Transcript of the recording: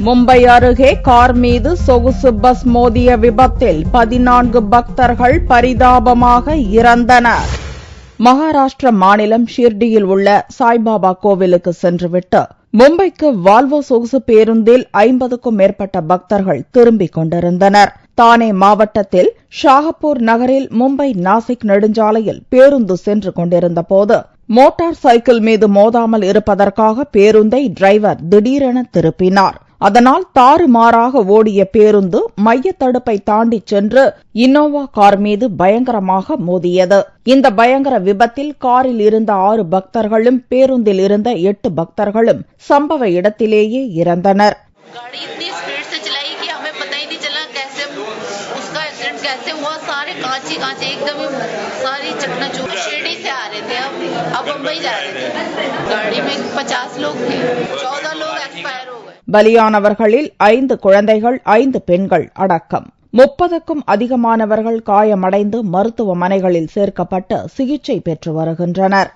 மும்பை அருகே கார் மீது சொகுசு பஸ் மோதிய விபத்தில் 14 பக்தர்கள் பரிதாபமாக இறந்தனர். மகாராஷ்டிர மாநிலம் ஷிர்டியில் உள்ள சாய்பாபா கோவிலுக்கு சென்றுவிட்டு மும்பைக்கு வால்வோ சொகுசு பேருந்தில் 50க்கும் மேற்பட்ட பக்தர்கள் திரும்பிக் கொண்டிருந்தனர். தானே மாவட்டத்தில் ஷாஹப்பூர் நகரில் மும்பை நாசிக் நெடுஞ்சாலையில் பேருந்து சென்று கொண்டிருந்தபோது மோட்டார் சைக்கிள் மீது மோதாமல் இருப்பதற்காக பேருந்தை டிரைவர் திடீரென திருப்பினார். அதனால் தாறுமாறாக ஓடிய பேருந்து மையத்தடுப்பை தாண்டிச் சென்று இன்னோவா கார் மீது பயங்கரமாக மோதியது. இந்த பயங்கர விபத்தில் காரில் இருந்த 6 பக்தர்களும் பேருந்தில் இருந்த 8 பக்தர்களும் சம்பவ இடத்திலேயே இறந்தனர். பலியானவர்களில் 5 குழந்தைகள் 5 பெண்கள் அடக்கம். 30க்கும் அதிகமானவர்கள் காயமடைந்து மருத்துவமனைகளில் சேர்க்கப்பட்டு சிகிச்சை பெற்று வருகின்றனர்.